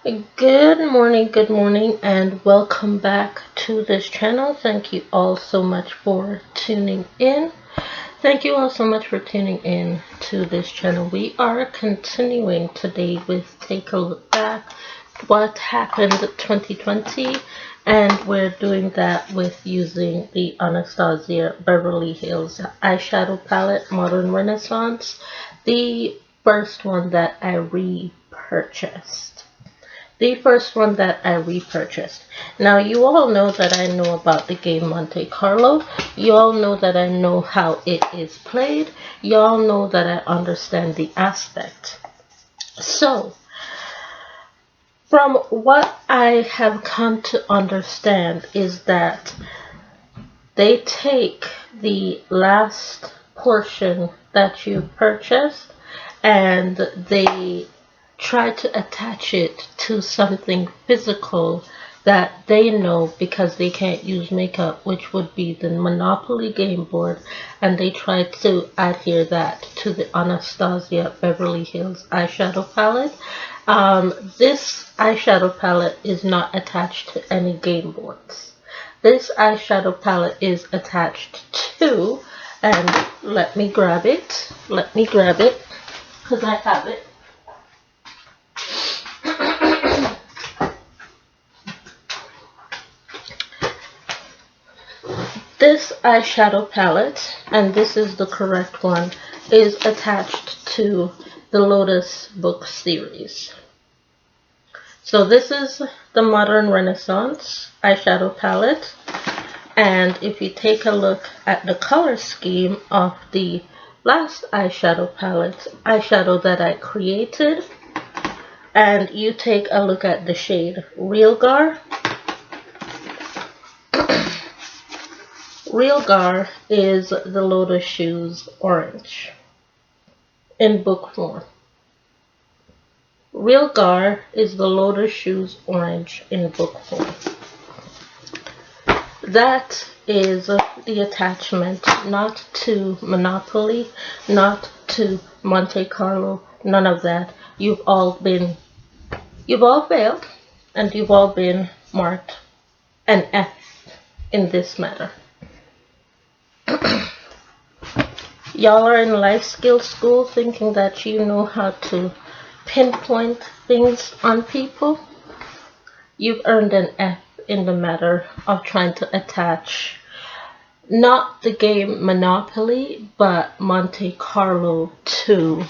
Good morning, and welcome back to this channel. Thank you all so much for tuning in. Thank you all so much for tuning in to this channel. We are continuing today with Take a Look Back, what happened 2020, and we're doing that with using the Anastasia Beverly Hills eyeshadow palette, Modern Renaissance, the first one that I repurchased. The first one that I repurchased. Now, you all know that I know about the game Monte Carlo. You all know that I know how it is played. You all know that I understand the aspect. So, from what I have come to understand is that they take the last portion that you purchased and they try to attach it to something physical that they know because they can't use makeup, which would be the Monopoly game board, and they try to adhere that to the Anastasia Beverly Hills eyeshadow palette. This eyeshadow palette is not attached to any game boards. This eyeshadow palette is attached to, and let me grab it, because I have it. This eyeshadow palette, and this is the correct one, is attached to the Lotus book series. So this is the Modern Renaissance eyeshadow palette, and if you take a look at the color scheme of the last eyeshadow that I created, and you take a look at the shade Real Gar. Real Gar is the Lotus Shoes Orange in book form. Real Gar is the Lotus Shoes Orange in book form. That is the attachment, not to Monopoly, not to Monte Carlo, none of that. You've all failed, and you've all been marked an F in this matter. Y'all are in life skills school thinking that you know how to pinpoint things on people. You've earned an F in the matter of trying to attach not the game Monopoly, but Monte Carlo to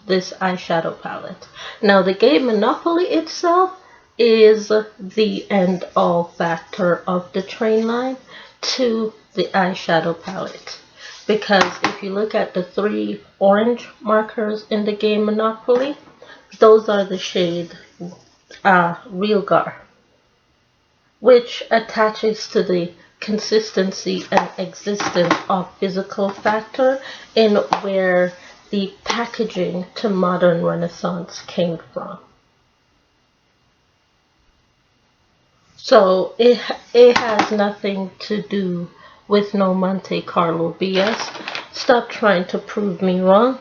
this eyeshadow palette. Now, the game Monopoly itself is the end all factor of the train line to the eyeshadow palette, because if you look at the 3 orange markers in the game Monopoly, those are the shade Real Gar, which attaches to the consistency and existence of physical factor in where the packaging to Modern Renaissance came from. So it has nothing to do with no Monte Carlo BS. Stop trying to prove me wrong,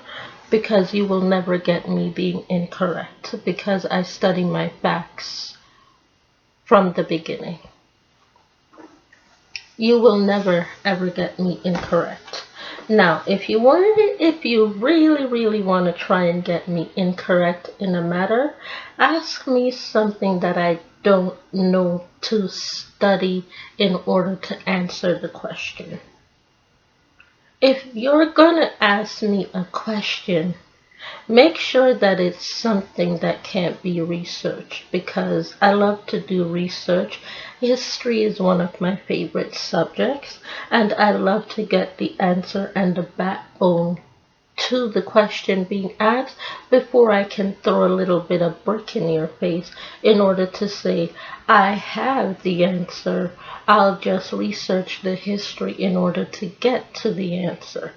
because you will never get me being incorrect, because I study my facts from the beginning. You will never ever get me incorrect. Now, if you really want to try and get me incorrect in a matter, ask me something that I don't know to study in order to answer the question. If you're gonna ask me a question, make sure that it's something that can't be researched, because I love to do research. History is one of my favorite subjects, and I love to get the answer and the backbone to the question being asked before I can throw a little bit of brick in your face in order to say, I have the answer. I'll just research the history in order to get to the answer.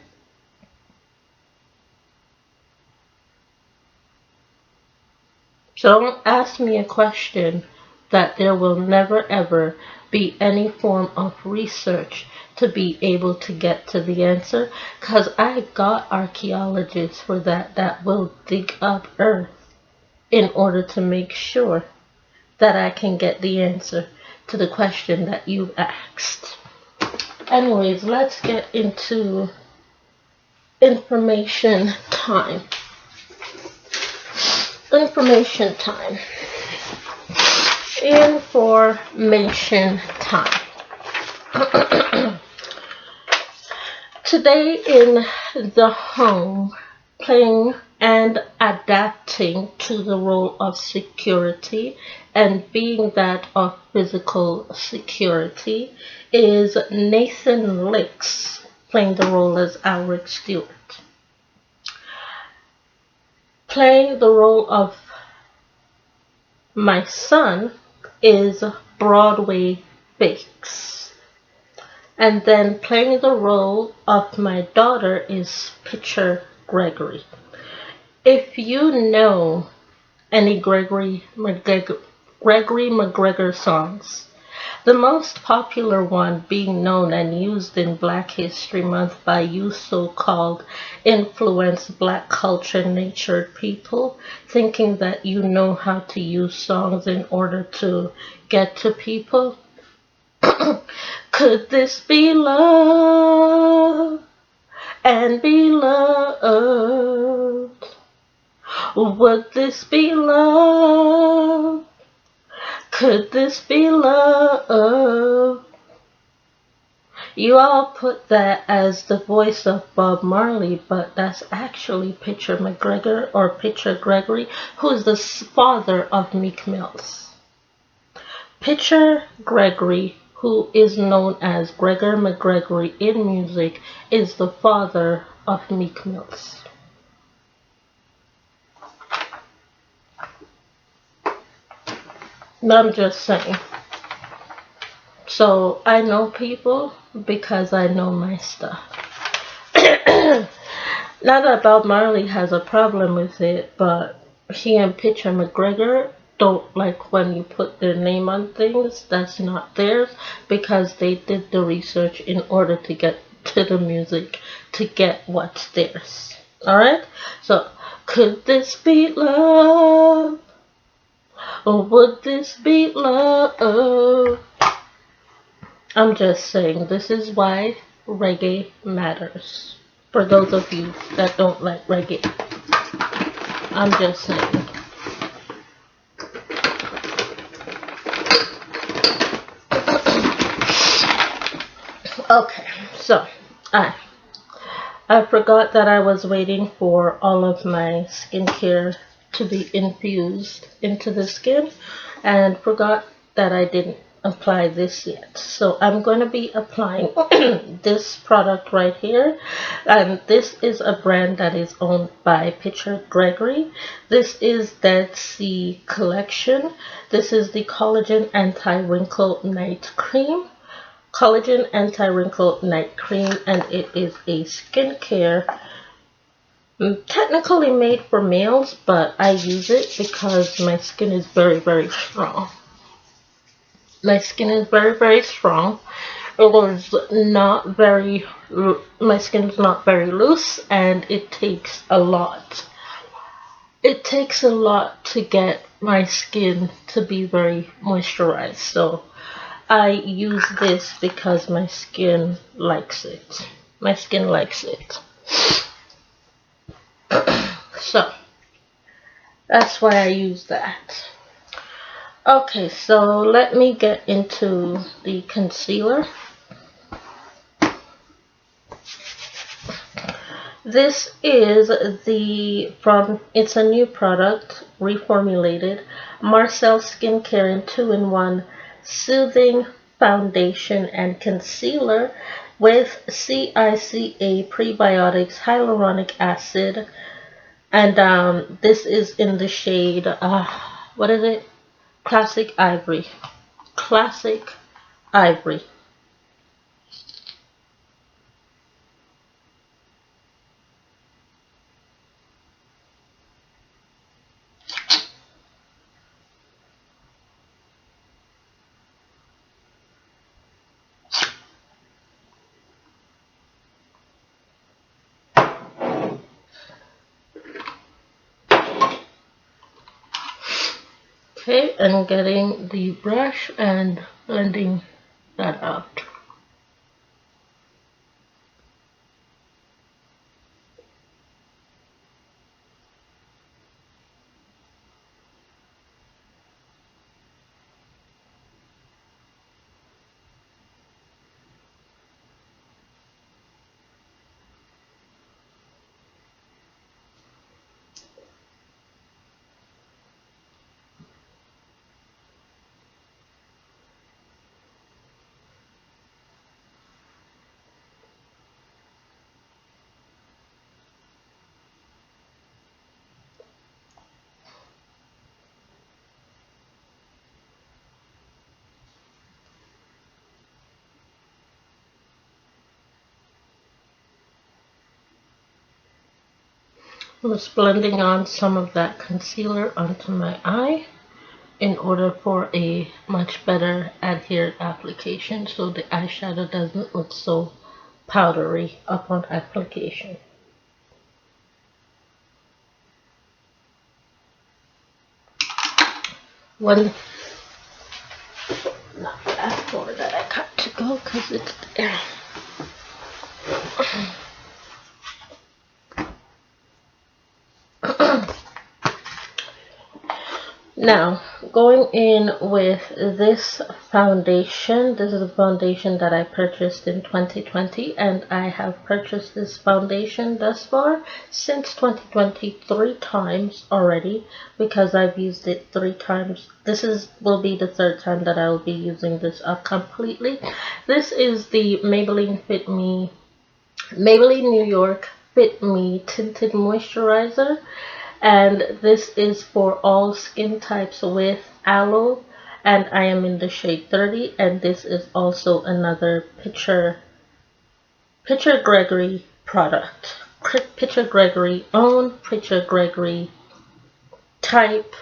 So don't ask me a question that there will never ever be any form of research to be able to get to the answer, because I got archaeologists for that will dig up earth in order to make sure that I can get the answer to the question that you asked. Anyways, let's get into information time. Information time. Information time. Today in the home, playing and adapting to the role of security and being that of physical security is Nathan Licks, playing the role as Alric Stewart. Playing the role of my son is Broadway Bakes. And then playing the role of my daughter is Pitcher Gregory. If you know any Gregory McGregor songs, the most popular one being known and used in Black History Month by you so-called influenced black culture natured people, thinking that you know how to use songs in order to get to people. Could this be love and be loved? Would this be love? Could this be love? You all put that as the voice of Bob Marley, but that's actually Pitcher McGregor or Pitcher Gregory, who is the father of Meek Mills. Pitcher Gregory, who is known as Gregor McGregory in music, is the father of Meek Mills. I'm just saying. So I know people because I know my stuff. Not that Bob Marley has a problem with it, but he and Pitcher McGregor don't like when you put their name on things that's not theirs, because they did the research in order to get to the music to get what's theirs. Alright? So, could this be love? Or would this be love? I'm just saying, this is why reggae matters. For those of you that don't like reggae. I'm just saying. Okay, so I forgot that I was waiting for all of my skincare to be infused into the skin, and forgot that I didn't apply this yet. So I'm going to be applying this product right here, and this is a brand that is owned by Pitcher Gregory. This is Dead Sea Collection. This is the Collagen Anti-Wrinkle Night Cream. Collagen Anti-Wrinkle Night Cream, and it is a skincare technically made for males, but I use it because my skin is very, very strong. My skin is very, very strong. It is not very, my skin is not very loose, and it takes a lot. It takes a lot to get my skin to be very moisturized. So I use this because my skin likes it. My skin likes it. So that's why I use that. Okay, so let me get into the concealer. This is it's a new product, reformulated, Marcel Skincare in 2-in-1 Soothing Foundation and Concealer with CICA prebiotics, hyaluronic acid, and this is in the shade, what is it? Classic Ivory. Classic Ivory. Okay, and getting the brush and blending that out. I was blending on some of that concealer onto my eye in order for a much better adhered application so the eyeshadow doesn't look so powdery upon application. One, not that far that I got to go because it's there. Now, going in with this foundation, this is a foundation that I purchased in 2020, and I have purchased this foundation thus far since 2020 3 times already because I've used it 3 times. Will be the 3rd time that I will be using this up completely. This is the Maybelline New York Fit Me Tinted Moisturizer. And this is for all skin types with aloe, and I am in the shade 30, and this is also another Picture Gregory product. Picture Gregory own, Picture Gregory type.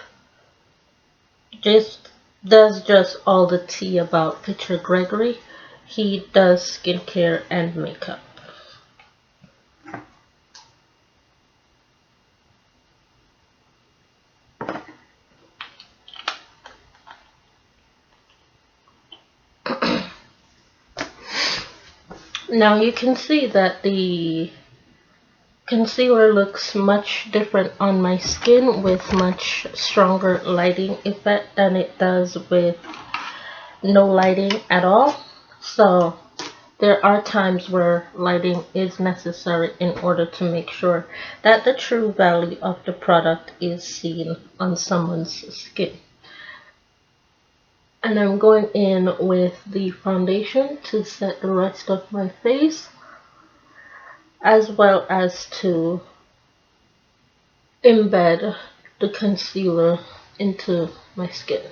Does all the tea about Picture Gregory. He does skincare and makeup. Now you can see that the concealer looks much different on my skin with much stronger lighting effect than it does with no lighting at all. So there are times where lighting is necessary in order to make sure that the true value of the product is seen on someone's skin. And I'm going in with the foundation to set the rest of my face, as well as to embed the concealer into my skin.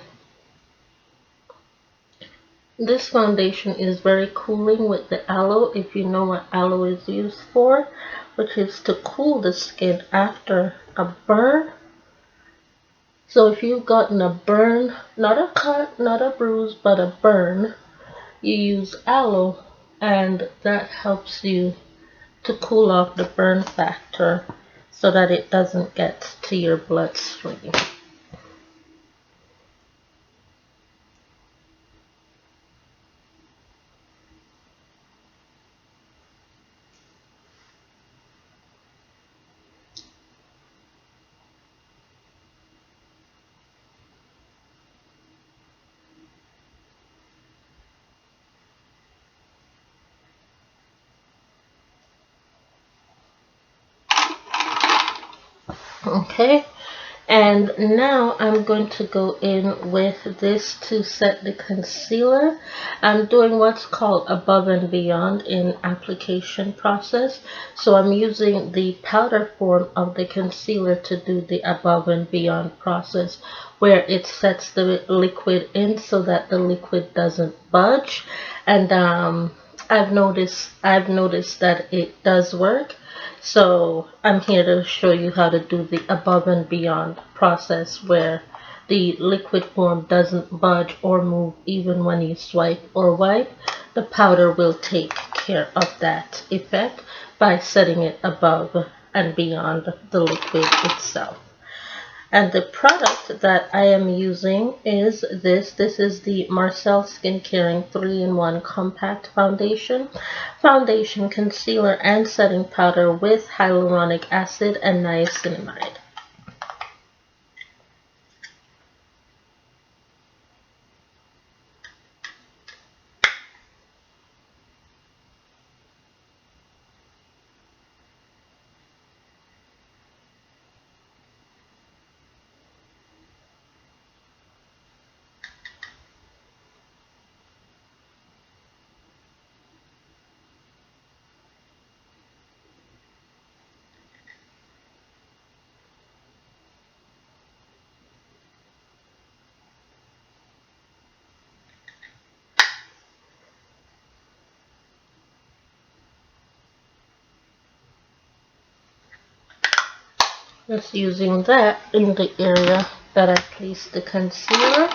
This foundation is very cooling with the aloe, if you know what aloe is used for, which is to cool the skin after a burn. So if you've gotten a burn, not a cut, not a bruise, but a burn, you use aloe, and that helps you to cool off the burn factor so that it doesn't get to your bloodstream. Okay, and now I'm going to go in with this to set the concealer. I'm doing what's called above and beyond in application process. So I'm using the powder form of the concealer to do the above and beyond process, where it sets the liquid in so that the liquid doesn't budge. And I've noticed that it does work. So I'm here to show you how to do the above and beyond process where the liquid form doesn't budge or move even when you swipe or wipe. The powder will take care of that effect by setting it above and beyond the liquid itself. And the product that I am using is this. This is the Marcel Skin Caring 3-in-1 Compact Foundation. Foundation, concealer, and setting powder with hyaluronic acid and niacinamide. Just using that in the area that I placed the concealer,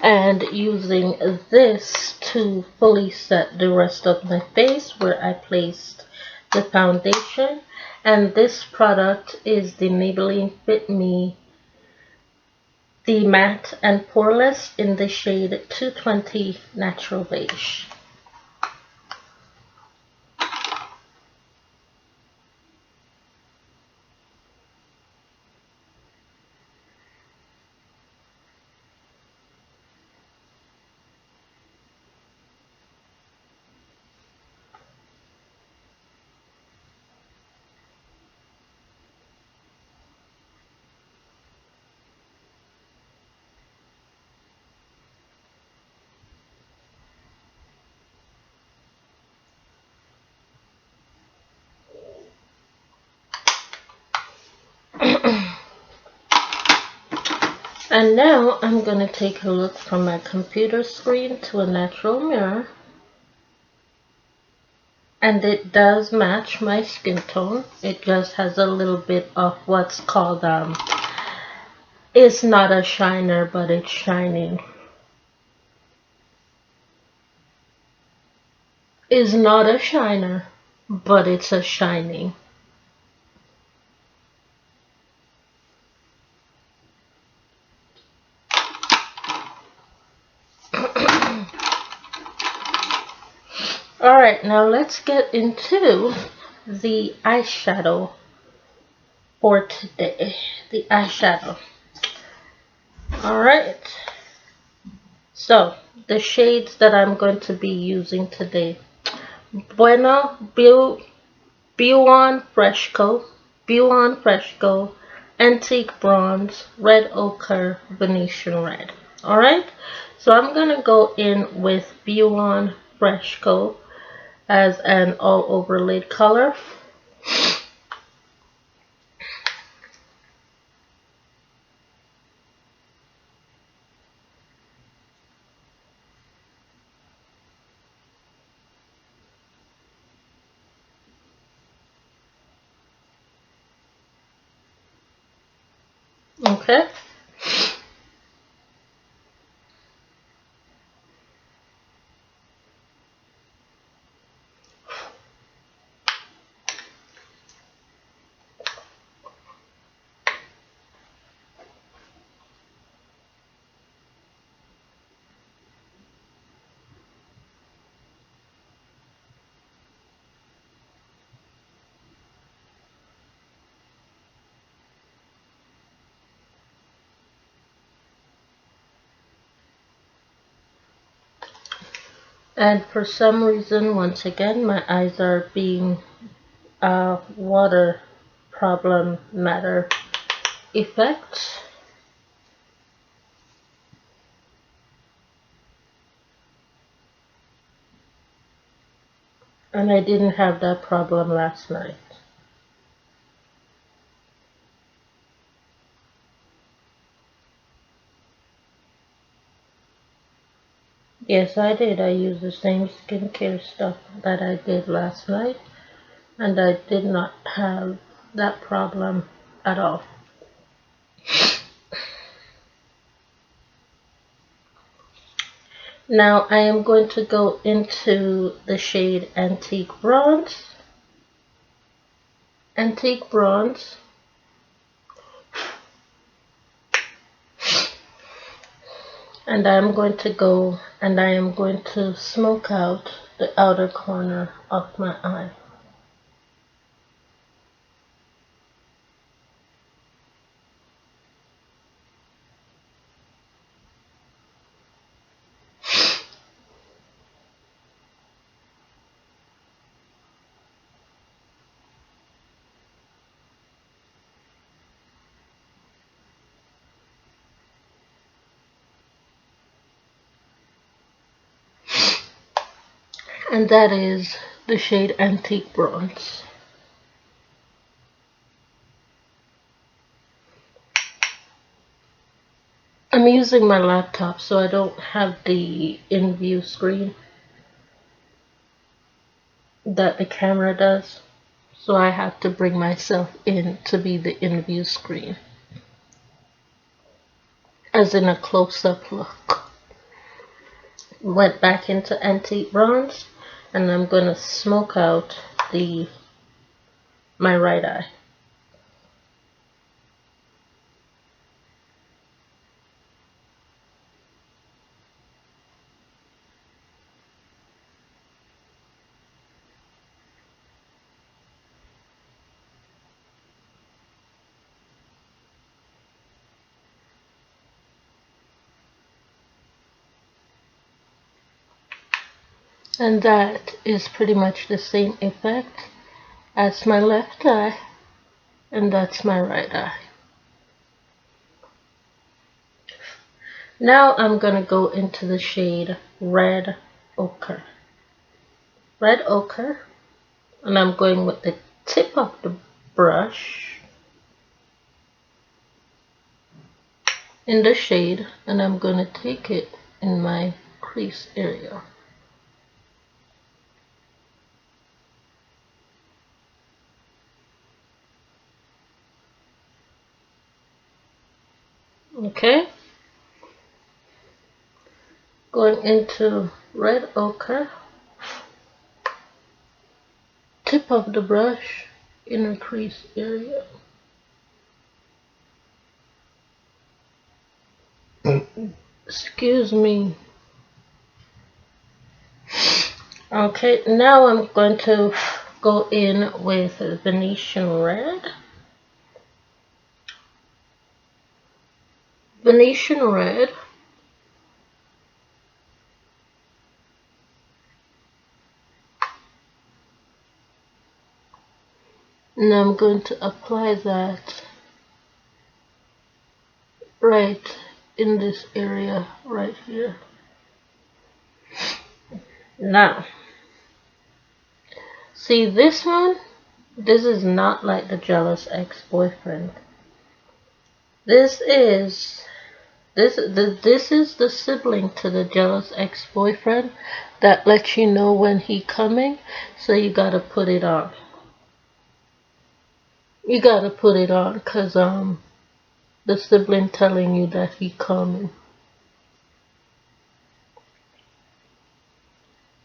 and using this to fully set the rest of my face where I placed the foundation. And this product is the Maybelline Fit Me, the matte and poreless, in the shade 220 Natural Beige. And now I'm going to take a look from my computer screen to a natural mirror. And it does match my skin tone. It just has a little bit of what's called, it's not a shiner, but it's shining. It's not a shiner, but it's a shining. Alright, now let's get into the eyeshadow for today. The eyeshadow. Alright, so the shades that I'm going to be using today: Buena B1 Fresco, Antique Bronze, Red Ochre, Venetian Red. Alright, so I'm going to go in with B1 Fresco as an all over lid color. Okay. And for some reason, once again, my eyes are being water problem matter effect. And I didn't have that problem last night. Yes, I did. I used the same skincare stuff that I did last night, and I did not have that problem at all. Now I am going to go into the shade Antique Bronze. Antique Bronze. And I'm going to go and I am going to smoke out the outer corner of my eye. And that is the shade Antique Bronze. I'm using my laptop, so I don't have the in-view screen that the camera does. So I have to bring myself in to be the in-view screen, as in a close-up look. Went back into Antique Bronze, and I'm gonna smoke out my right eye. And that is pretty much the same effect as my left eye, and that's my right eye. Now I'm gonna go into the shade Red Ochre. Red Ochre, and I'm going with the tip of the brush in the shade, and I'm gonna take it in my crease area. Okay, going into Red Ochre, tip of the brush, inner crease area. Excuse me. Okay, now I'm going to go in with Venetian Red. Venetian Red. And I'm going to apply that right in this area right here. Now, see this one? This is not like the jealous ex-boyfriend. This is the sibling to the jealous ex-boyfriend that lets you know when he coming, so you gotta put it on. You gotta put it on, cause the sibling telling you that he coming.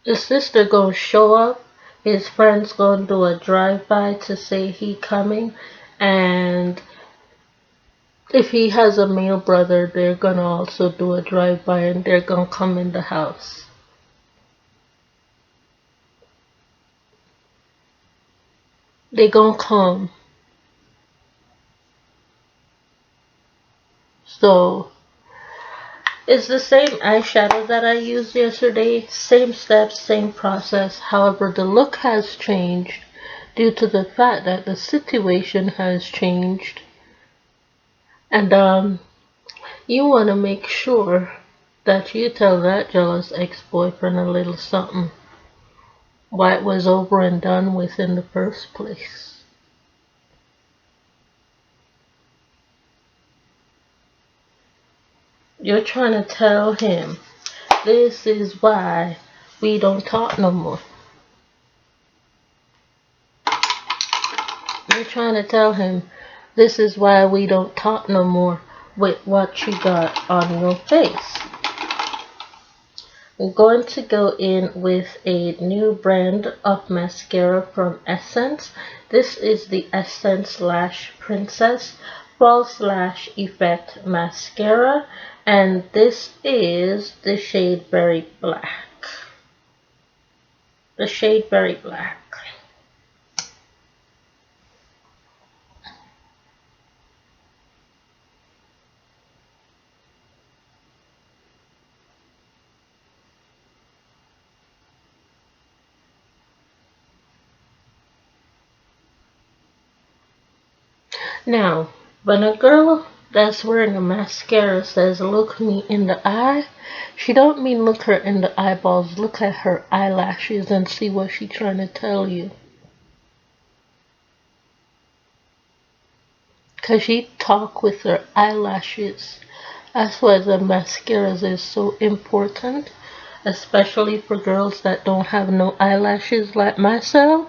The sister gonna show up, his friends gonna do a drive-by to say he coming, and if he has a male brother, they're gonna also do a drive-by and they're gonna come in the house. They gonna come. So it's the same eyeshadow that I used yesterday, same steps, same process. However, the look has changed due to the fact that the situation has changed. And you want to make sure that you tell that jealous ex-boyfriend a little something, why it was over and done with in the first place. You're trying to tell him, this is why we don't talk no more. You're trying to tell him, this is why we don't talk no more with what you got on your face. I'm going to go in with a new brand of mascara from Essence. This is the Essence Lash Princess False Lash Effect Mascara. And this is the shade Berry Black. The shade Berry Black. Now, when a girl that's wearing a mascara says, "Look me in the eye," she don't mean look her in the eyeballs. Look at her eyelashes and see what she's trying to tell you. Because she talk with her eyelashes. That's why the mascaras is so important. Especially for girls that don't have no eyelashes like myself.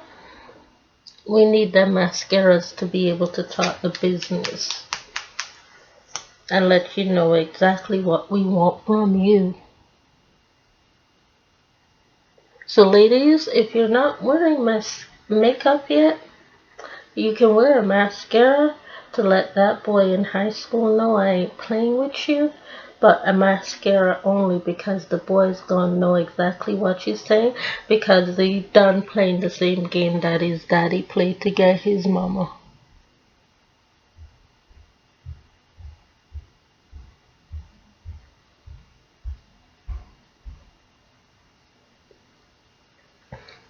We need them mascaras to be able to talk the business. And let you know exactly what we want from you. So ladies, if you're not wearing makeup yet, you can wear a mascara to let that boy in high school know I ain't playing with you, but a mascara only because the boy's gonna know exactly what you're saying because they done playing the same game that his daddy played to get his mama.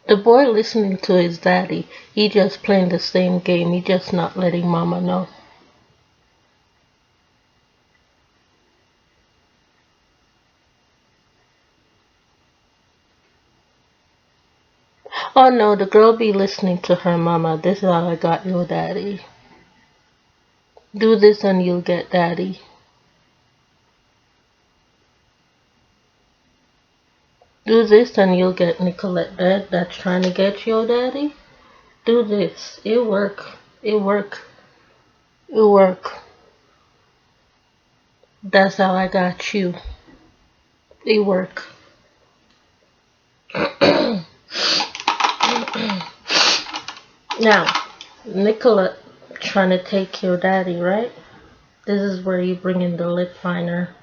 The boy listening to his daddy, he just playing the same game, he just not letting mama know. Oh no, the girl be listening to her mama. This is how I got your daddy. Do this and you'll get daddy. Do this and you'll get Nicolette dad that's trying to get your daddy. Do this. It work. It work. It work. That's how I got you. It work. Now, Nicolette trying to take your daddy, right? This is where you bring in the lip liner.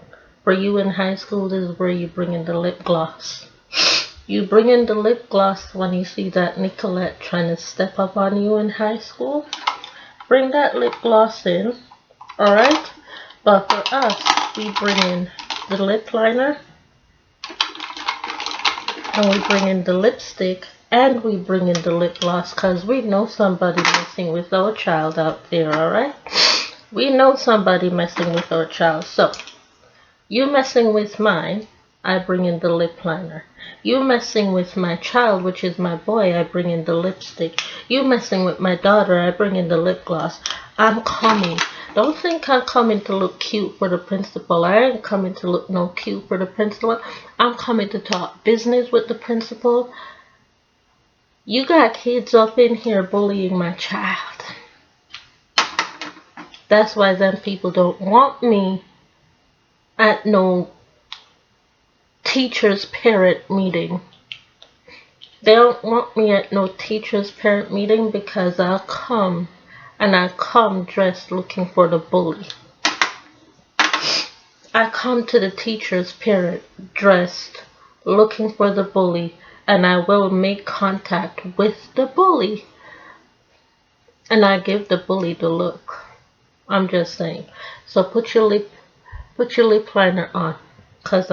For you in high school, this is where you bring in the lip gloss. You bring in the lip gloss when you see that Nicolette trying to step up on you in high school. Bring that lip gloss in, alright? But for us, we bring in the lip liner, and we bring in the lipstick, and we bring in the lip gloss because we know somebody messing with our child out there, alright? We know somebody messing with our child. So, you messing with mine, I bring in the lip liner. You messing with my child, which is my boy, I bring in the lipstick. You messing with my daughter, I bring in the lip gloss. I'm coming. Don't think I'm coming to look cute for the principal. I ain't coming to look no cute for the principal. I'm coming to talk business with the principal. You got kids up in here bullying my child. That's why them people don't want me at no teacher's parent meeting. They don't want me at no teacher's parent meeting because I'll come and I come dressed looking for the bully. I come to the teacher's parent dressed looking for the bully and I will make contact with the bully and I give the bully the look. I'm just saying. So put your lip liner on cause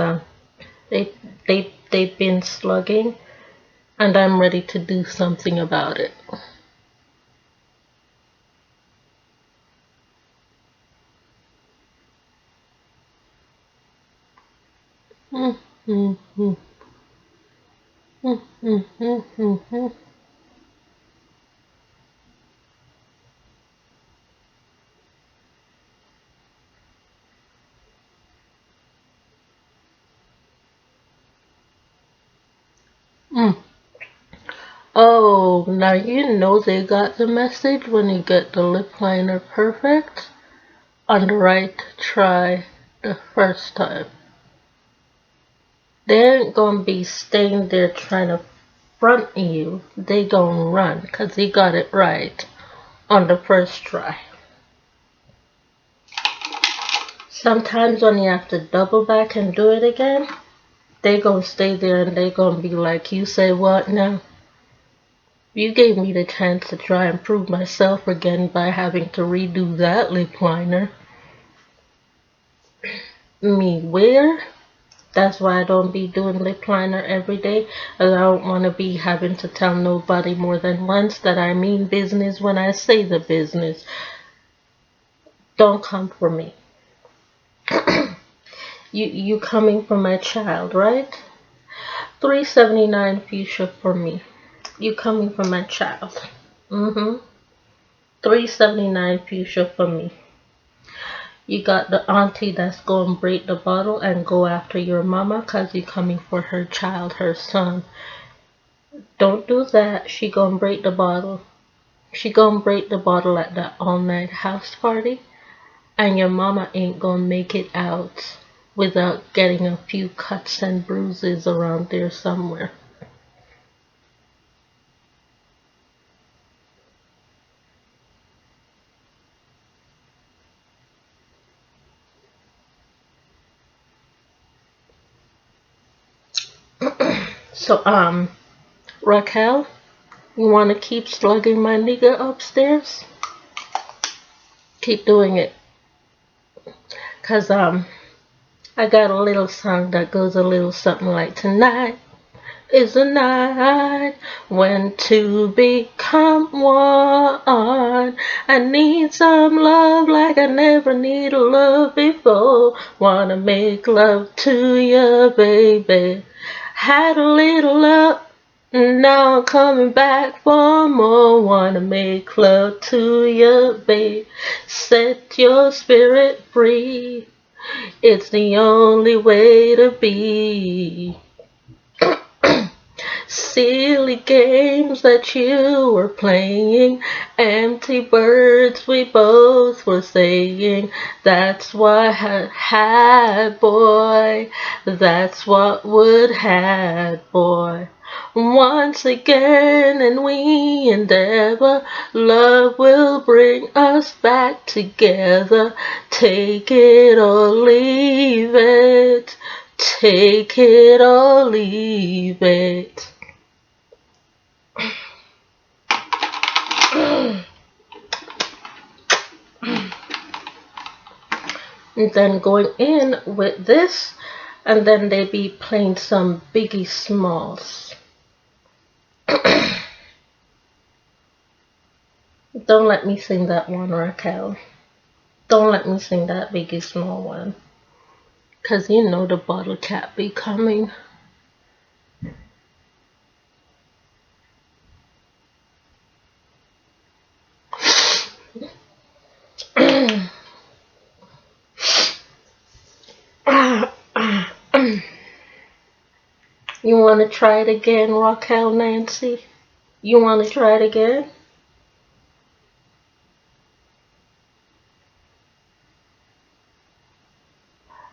they've been slugging and I'm ready to do something about it. Oh, now you know they got the message when you get the lip liner perfect on the right try the first time. They ain't gonna be staying there trying to front you. They gonna run because they got it right on the first try. Sometimes when you have to double back and do it again, they gonna stay there and they gonna be like, you say what now? You gave me the chance to try and prove myself again by having to redo that lip liner. Me where? That's why I don't be doing lip liner every day. And I don't want to be having to tell nobody more than once that I mean business when I say the business. Don't come for me. You coming for my child, right? $3.79 fuchsia for me. You coming for my child. $3.79 fuchsia for me. You got the auntie that's going to break the bottle and go after your mama because you coming for her child, her son. Don't do that. She going to break the bottle. She going to break the bottle at that all-night house party. And your mama ain't going to make it out without getting a few cuts and bruises around there somewhere. So, Raquel, you want to keep slugging my nigga upstairs? Keep doing it. Cause, I got a little song that goes a little something like, tonight is the night when two become one. I need some love like I never needed love before. Wanna make love to you, baby. Had a little love, now I'm coming back for more. Wanna make love to you, babe. Set your spirit free. It's the only way to be. Silly games that you were playing, empty words we both were saying. That's what had, boy. That's what would had, boy. Once again, and we endeavor, love will bring us back together. Take it or leave it. Take it or leave it. And then going in with this, and then they be playing some Biggie Smalls. Don't let me sing that one, Raquel. Don't let me sing that Biggie Small one. Cause you know the bottle cap be coming. You wanna try it again, Raquel Nancy? You wanna try it again?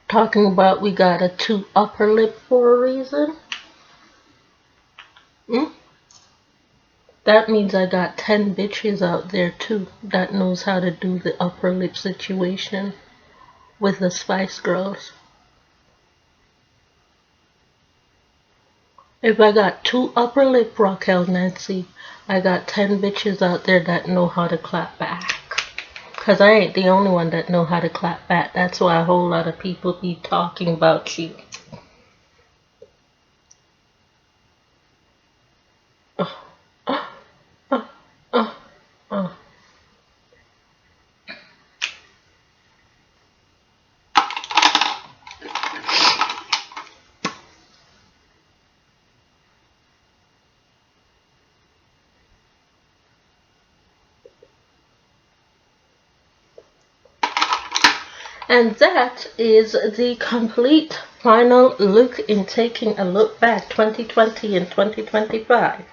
Talking about we got a 2 upper lip for a reason? That means I got 10 bitches out there too that knows how to do the upper lip situation with the Spice Girls. If I got 2 upper lip, Raquel Nancy, I got 10 bitches out there that know how to clap back. Cause I ain't the only one that know how to clap back. That's why a whole lot of people be talking about you. And that is the complete final look in taking a look back 2020 and 2025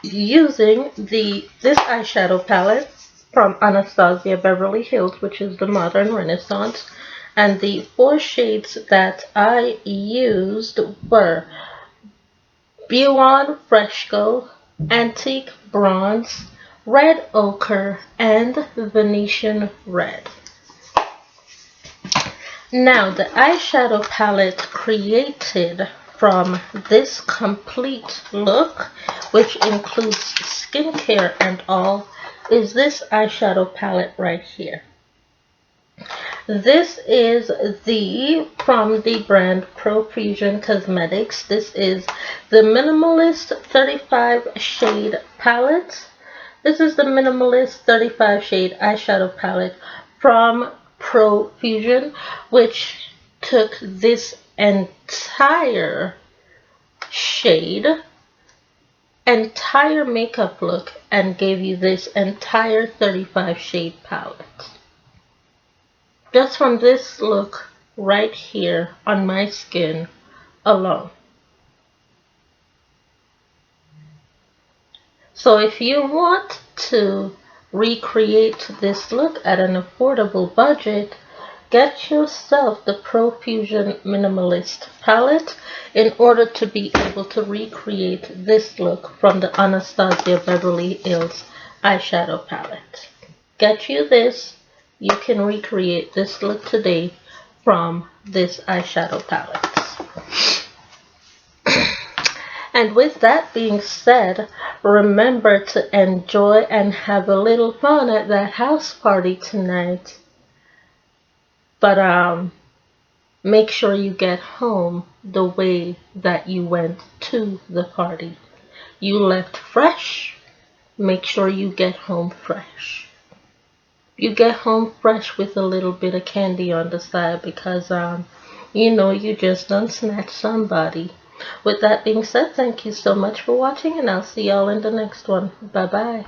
using this eyeshadow palette from Anastasia Beverly Hills, which is the Modern Renaissance. And the 4 shades that I used were B1 Fresco, Antique Bronze, Red Ochre, and Venetian Red. Now, the eyeshadow palette created from this complete look, which includes skincare and all, is this eyeshadow palette right here. This is from the brand Profusion Cosmetics. This is the Minimalist 35 shade palette. This is the Minimalist 35 shade eyeshadow palette from Profusion, which took this entire shade, entire makeup look, and gave you this entire 35 shade palette. Just from this look right here on my skin alone. So if you want to recreate this look at an affordable budget, get yourself the Profusion Minimalist palette in order to be able to recreate this look from the Anastasia Beverly Hills eyeshadow palette. Get you this. You can recreate this look today from this eyeshadow palette. And with that being said, remember to enjoy and have a little fun at that house party tonight. But make sure you get home the way that you went to the party. You left fresh. Make sure you get home fresh. You get home fresh with a little bit of candy on the side because you know you just done snatched somebody. With that being said, thank you so much for watching, and I'll see y'all in the next one. Bye bye.